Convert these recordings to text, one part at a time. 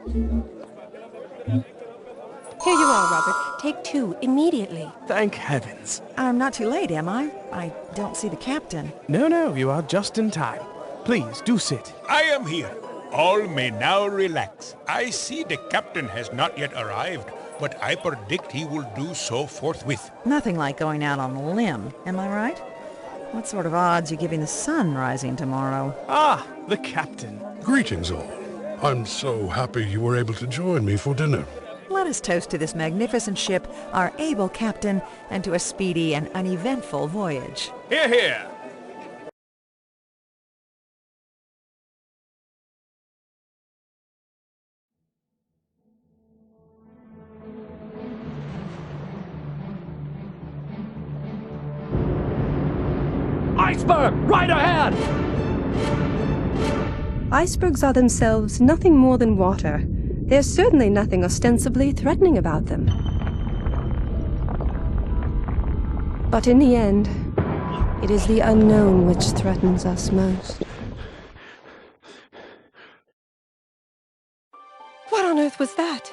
Here you are, Robert. Take 2, immediately. Thank heavens. I'm not too late, am I? I don't see the captain. No, you are just in time. Please, do sit. I am here. All may now relax. I see the captain has not yet arrived, but I predict he will do so forthwith. Nothing like going out on a limb, am I right? What sort of odds you giving the sun rising tomorrow? Ah, the captain. Greetings all. I'm so happy you were able to join me for dinner. Let us toast to this magnificent ship, our able captain, and to a speedy and uneventful voyage. Hear, hear. Iceberg! Right ahead! Icebergs are themselves nothing more than water. There's certainly nothing ostensibly threatening about them. But in the end, it is the unknown which threatens us most. What on earth was that?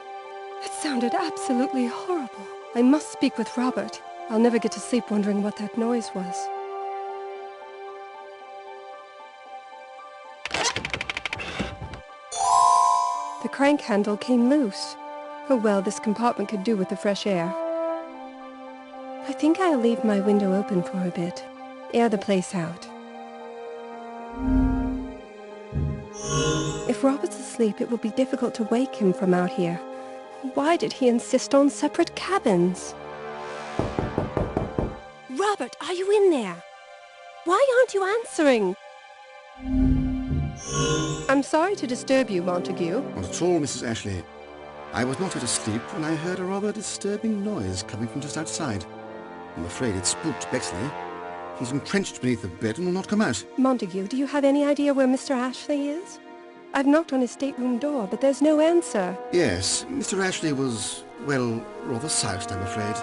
It sounded absolutely horrible. I must speak with Robert. I'll never get to sleep wondering what that noise was. The crank handle came loose. Oh well, this compartment could do with the fresh air. I think I'll leave my window open for a bit. Air the place out. If Robert's asleep, it will be difficult to wake him from out here. Why did he insist on separate cabins? Robert, are you in there? Why aren't you answering? I'm sorry to disturb you, Montague. Not at all, Mrs. Ashley. I was not yet asleep when I heard a rather disturbing noise coming from just outside. I'm afraid it spooked Bexley. He's entrenched beneath the bed and will not come out. Montague, do you have any idea where Mr. Ashley is? I've knocked on his stateroom door, but there's no answer. Yes, Mr. Ashley was, well, rather soused, I'm afraid.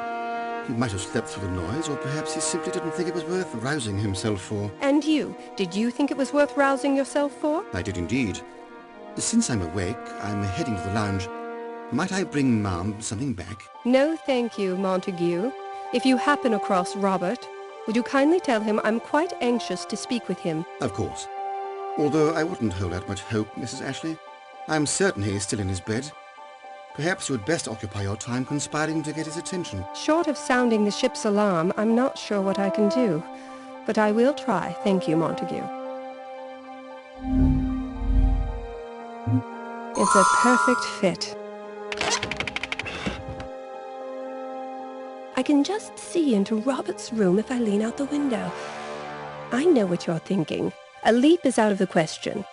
He might have slept through the noise, or perhaps he simply didn't think it was worth rousing himself for. And you? Did you think it was worth rousing yourself for? I did indeed. Since I'm awake, I'm heading to the lounge. Might I bring Ma'am something back? No, thank you, Montague. If you happen across Robert, would you kindly tell him I'm quite anxious to speak with him? Of course. Although I wouldn't hold out much hope, Mrs. Ashley. I'm certain he is still in his bed. Perhaps you had best occupy your time conspiring to get his attention. Short of sounding the ship's alarm, I'm not sure what I can do. But I will try, thank you, Montague. It's a perfect fit. I can just see into Robert's room if I lean out the window. I know what you're thinking. A leap is out of the question.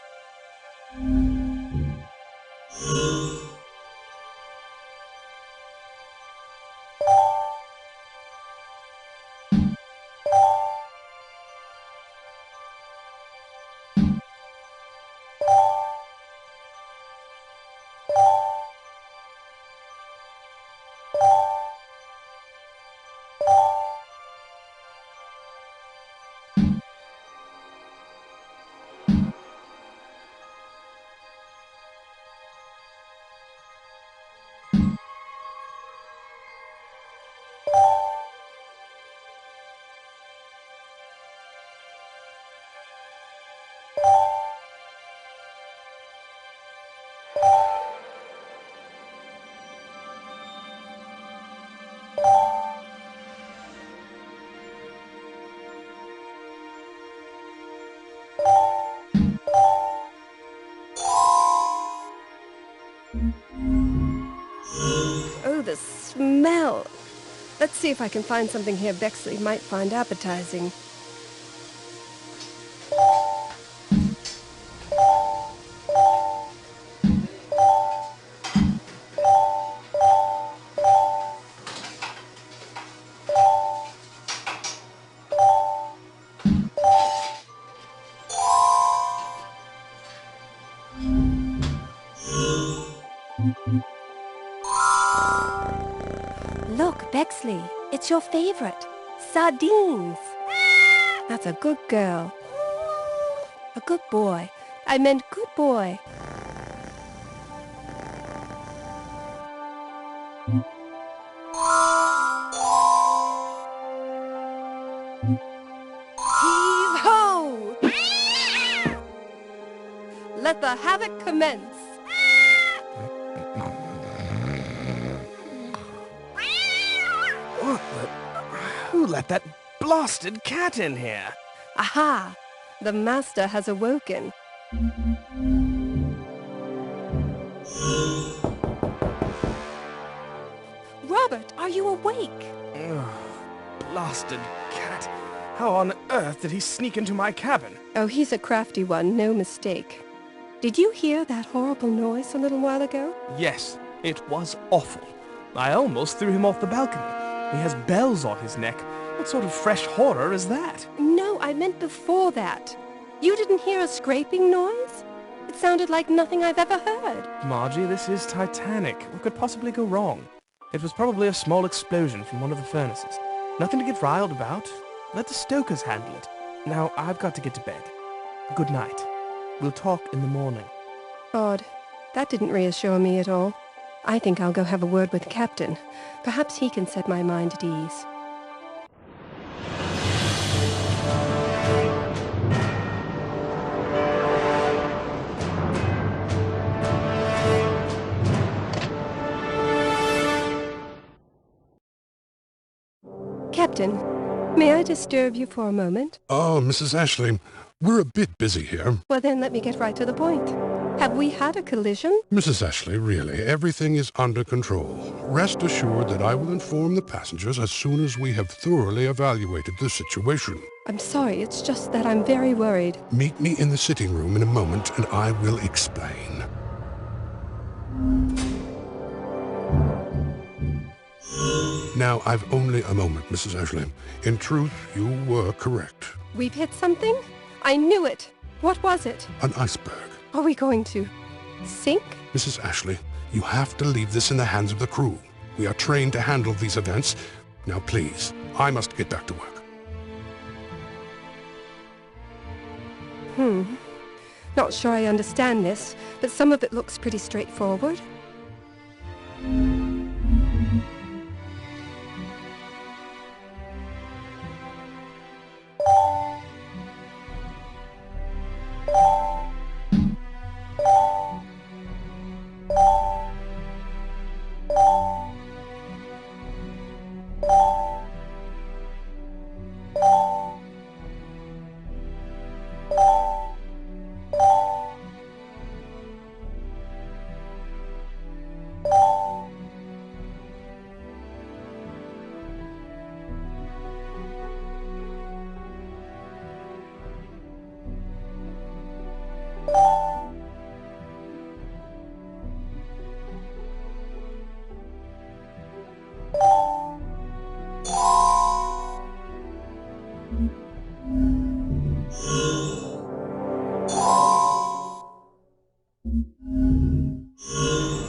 Oh, the smell! Let's see if I can find something here Bexley might find appetizing. Look, Bexley, it's your favorite. Sardines. That's a good girl. A good boy. I meant good boy. let the havoc commence. What the... Who let that blasted cat in here? Aha! The master has awoken. Robert, are you awake? Ugh, blasted cat. How on earth did he sneak into my cabin? Oh, he's a crafty one, no mistake. Did you hear that horrible noise a little while ago? Yes, it was awful. I almost threw him off the balcony. He has bells on his neck. What sort of fresh horror is that? No, I meant before that. You didn't hear a scraping noise? It sounded like nothing I've ever heard. Margie, this is Titanic. What could possibly go wrong? It was probably a small explosion from one of the furnaces. Nothing to get riled about. Let the stokers handle it. Now, I've got to get to bed. Good night. We'll talk in the morning. Odd. That didn't reassure me at all. I think I'll go have a word with the captain. Perhaps he can set my mind at ease. Captain, may I disturb you for a moment? Oh, Mrs. Ashley, we're a bit busy here. Well, then let me get right to the point. Have we had a collision? Mrs. Ashley, really, everything is under control. Rest assured that I will inform the passengers as soon as we have thoroughly evaluated the situation. I'm sorry, it's just that I'm very worried. Meet me in the sitting room in a moment and I will explain. Now, I've only a moment, Mrs. Ashley. In truth, you were correct. We've hit something? I knew it. What was it? An iceberg. Are we going to sink? Mrs. Ashley, you have to leave this in the hands of the crew. We are trained to handle these events. Now, please, I must get back to work. Not sure I understand this, but some of it looks pretty straightforward.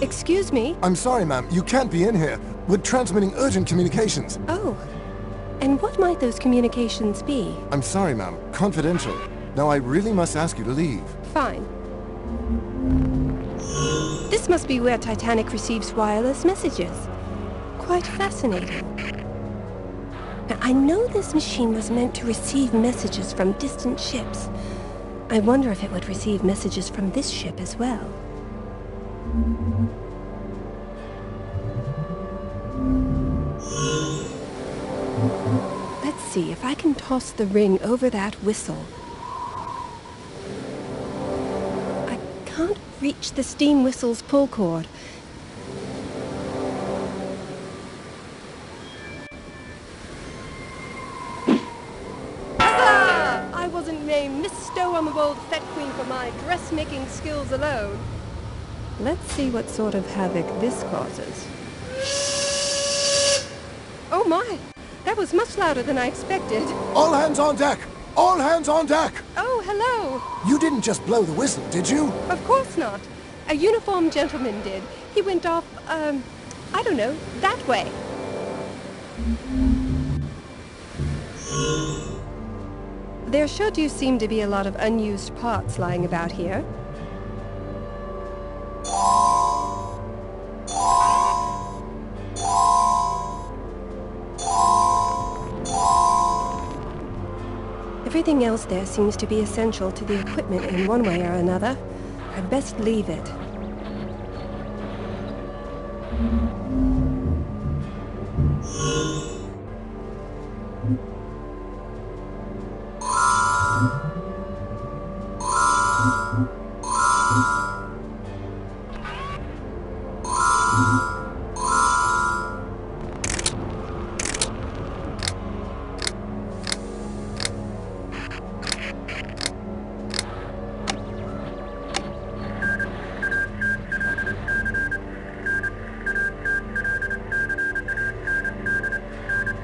Excuse me? I'm sorry, ma'am. You can't be in here. We're transmitting urgent communications. Oh. And what might those communications be? I'm sorry, ma'am. Confidential. Now, I really must ask you to leave. Fine. This must be where Titanic receives wireless messages. Quite fascinating. Now, I know this machine was meant to receive messages from distant ships. I wonder if it would receive messages from this ship as well. Let's see if I can toss the ring over that whistle. I can't reach the steam whistle's pull cord. Huzzah! I wasn't named Miss Stow-on-the-Wold Fet Queen for my dressmaking skills alone. Let's see what sort of havoc this causes. Oh my! That was much louder than I expected. All hands on deck! All hands on deck! Oh, hello! You didn't just blow the whistle, did you? Of course not. A uniformed gentleman did. He went off, I don't know, that way. There sure do seem to be a lot of unused parts lying about here. Everything else there seems to be essential to the equipment in one way or another. I'd best leave it.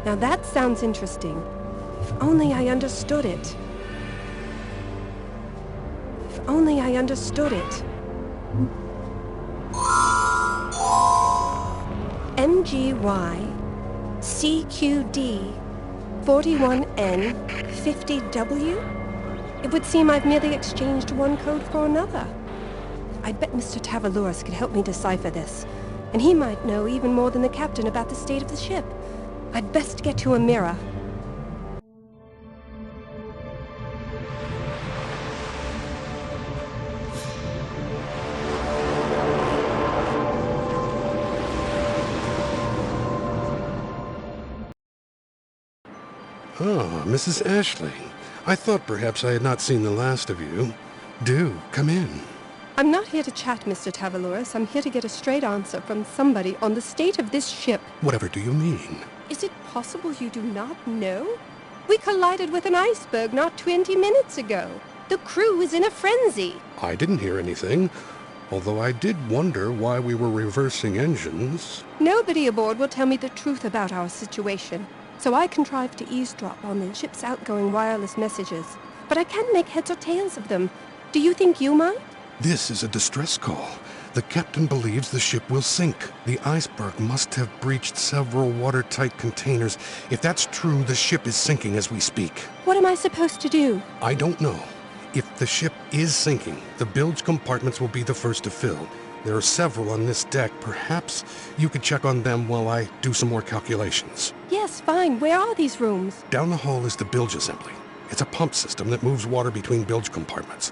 Now that sounds interesting. If only I understood it. If only I understood it. MGY CQD 41N 50W? It would seem I've merely exchanged one code for another. I bet Mr. Tavalouris could help me decipher this, and he might know even more than the captain about the state of the ship. I'd best get to a mirror. Ah, Mrs. Ashley. I thought perhaps I had not seen the last of you. Do, come in. I'm not here to chat, Mr. Tavalouris. I'm here to get a straight answer from somebody on the state of this ship. Whatever do you mean? Is it possible you do not know? We collided with an iceberg not 20 minutes ago. The crew is in a frenzy. I didn't hear anything, although I did wonder why we were reversing engines. Nobody aboard will tell me the truth about our situation, so I contrived to eavesdrop on the ship's outgoing wireless messages. But I can't make heads or tails of them. Do you think you might? This is a distress call. The captain believes the ship will sink. The iceberg must have breached several watertight containers. If that's true, the ship is sinking as we speak. What am I supposed to do? I don't know. If the ship is sinking, the bilge compartments will be the first to fill. There are several on this deck. Perhaps you could check on them while I do some more calculations. Yes, fine. Where are these rooms? Down the hall is the bilge assembly. It's a pump system that moves water between bilge compartments.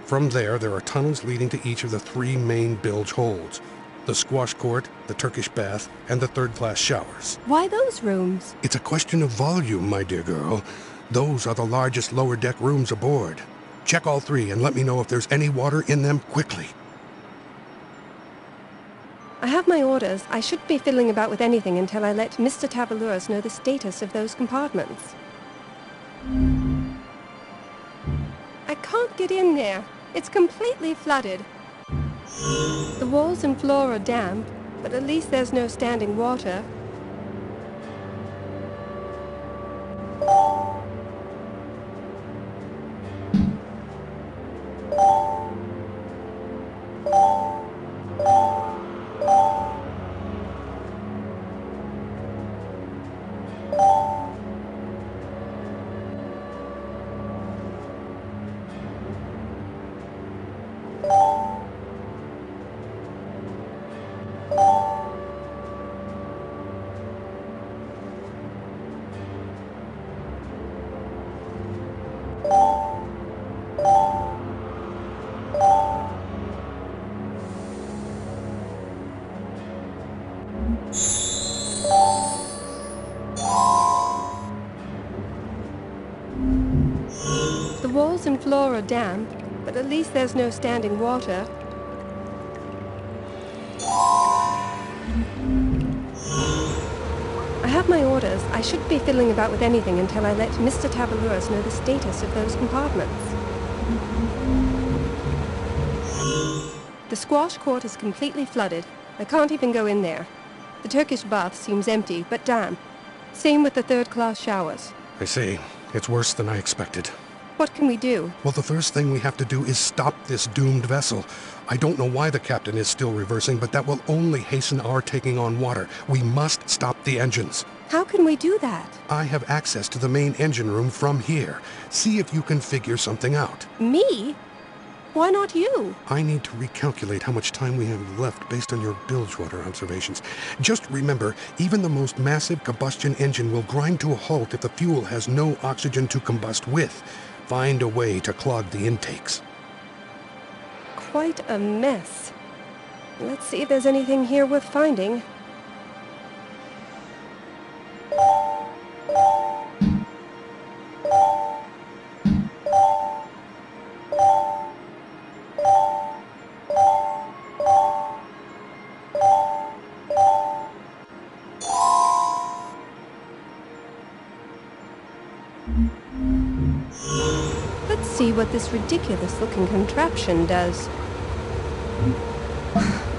From there are tunnels leading to each of the three main bilge holds: the squash court, the Turkish bath, and the third-class showers. Why those rooms? It's a question of volume, my dear girl. Those are the largest lower deck rooms aboard. Check all three and let me know if there's any water in them quickly. I have my orders. I shouldn't be fiddling about with anything until I let Mr. Tavalouris know the status of those compartments. I can't get in there. It's completely flooded. The walls and floor are damp, but at least there's no standing water. The walls and floor are damp, but at least there's no standing water. I have my orders. I shouldn't be fiddling about with anything until I let Mr. Tavalouris know the status of those compartments. The squash court is completely flooded. I can't even go in there. The Turkish bath seems empty, but damp. Same with the third-class showers. I see. It's worse than I expected. What can we do? Well, the first thing we have to do is stop this doomed vessel. I don't know why the captain is still reversing, but that will only hasten our taking on water. We must stop the engines. How can we do that? I have access to the main engine room from here. See if you can figure something out. Me? Why not you? I need to recalculate how much time we have left based on your bilge water observations. Just remember, even the most massive combustion engine will grind to a halt if the fuel has no oxygen to combust with. Find a way to clog the intakes. quite a mess. Let's see if there's anything here worth finding. Let's see what this ridiculous-looking contraption does.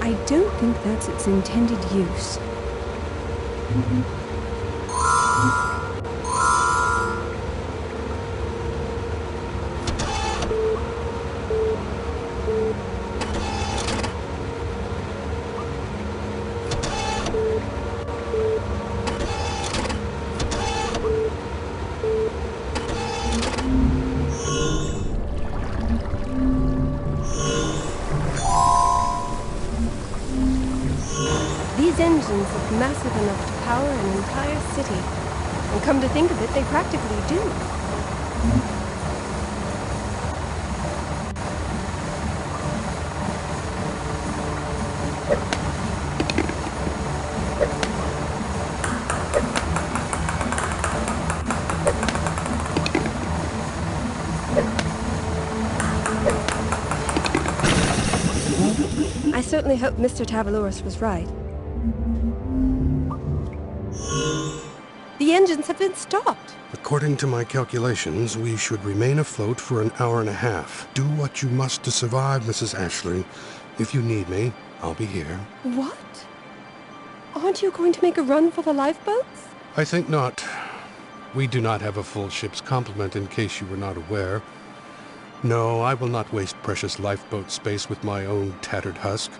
I don't think that's its intended use. These engines look massive enough to power an entire city. And come to think of it, they practically do. I certainly hope Mr. Tavalouris was right. The engines have been stopped. According to my calculations, we should remain afloat for an hour and a half. Do what you must to survive, Mrs. Ashley. If you need me, I'll be here. What? Aren't you going to make a run for the lifeboats? I think not. We do not have a full ship's complement, in case you were not aware. No, I will not waste precious lifeboat space with my own tattered husk.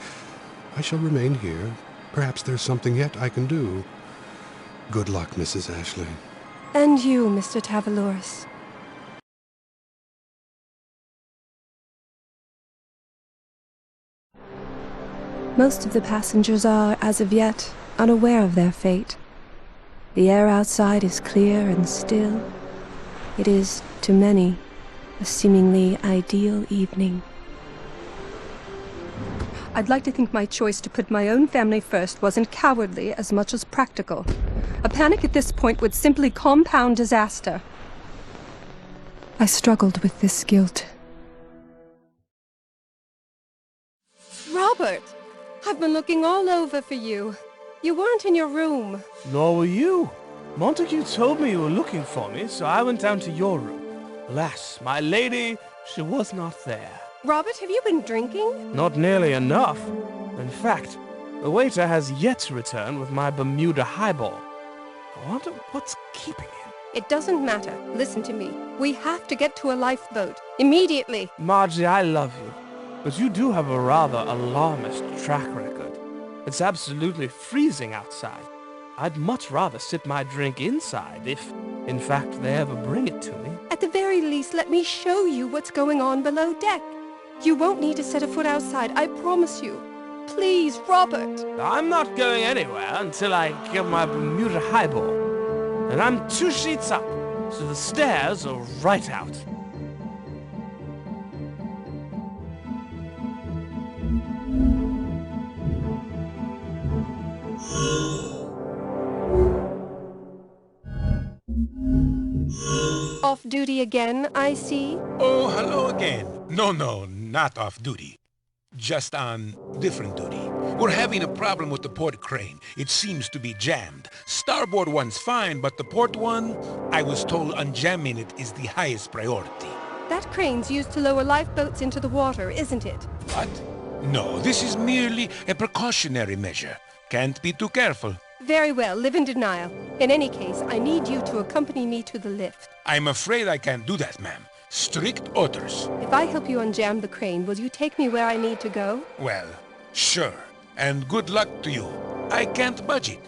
I shall remain here. Perhaps there's something yet I can do. Good luck, Mrs. Ashley. And you, Mr. Tavalouris. Most of the passengers are, as of yet, unaware of their fate. The air outside is clear and still. It is, to many, a seemingly ideal evening. I'd like to think my choice to put my own family first wasn't cowardly as much as practical. A panic at this point would simply compound disaster. I struggled with this guilt. Robert! I've been looking all over for you. You weren't in your room. Nor were you. Montague told me you were looking for me, so I went down to your room. Alas, my lady, she was not there. Robert, have you been drinking? Not nearly enough. In fact, the waiter has yet to return with my Bermuda highball. I wonder what's keeping him. It doesn't matter. Listen to me. We have to get to a lifeboat. Immediately. Margie, I love you, but you do have a rather alarmist track record. It's absolutely freezing outside. I'd much rather sip my drink inside if, in fact, they ever bring it to me. At the very least, let me show you what's going on below deck. You won't need to set a foot outside, I promise you. Please, Robert. I'm not going anywhere until I get my Bermuda highball. And I'm 2 sheets up, so the stairs are right out. Off duty again, I see. Oh, hello again. No, not off duty. Just on different duty. We're having a problem with the port crane. It seems to be jammed. Starboard one's fine, but the port one, I was told unjamming it is the highest priority. That crane's used to lower lifeboats into the water, isn't it? What? No, this is merely a precautionary measure. Can't be too careful. Very well, live in denial. In any case, I need you to accompany me to the lift. I'm afraid I can't do that, ma'am. Strict orders. If I help you unjam the crane, will you take me where I need to go? Well, sure. And good luck to you. I can't budge it.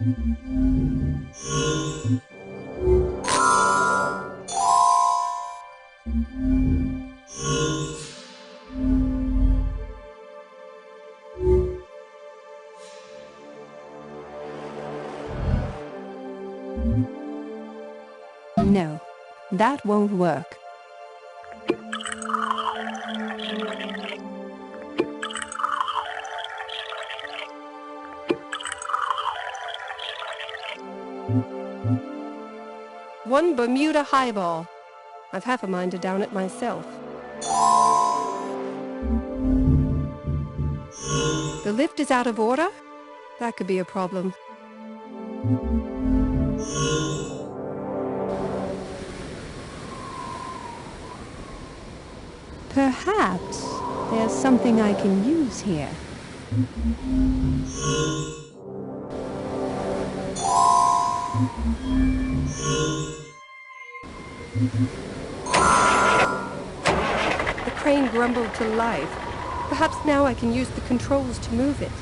No, that won't work. One Bermuda highball. I've half a mind to down it myself. The lift is out of order? That could be a problem. Perhaps there's something I can use here. The crane grumbled to life. Perhaps now I can use the controls to move it.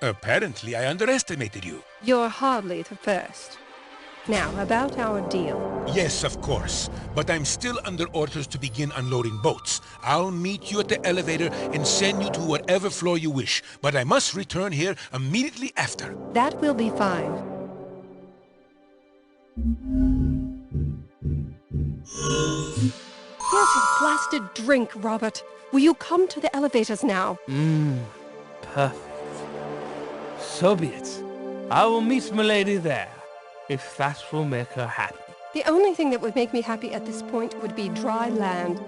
Apparently, I underestimated you. You're hardly the first. Now, about our deal. Yes, of course. But I'm still under orders to begin unloading boats. I'll meet you at the elevator and send you to whatever floor you wish. But I must return here immediately after. That will be fine. Here's your blasted drink, Robert. Will you come to the elevators now? Perfect. So be it. I will meet Milady there, if that will make her happy. The only thing that would make me happy at this point would be dry land.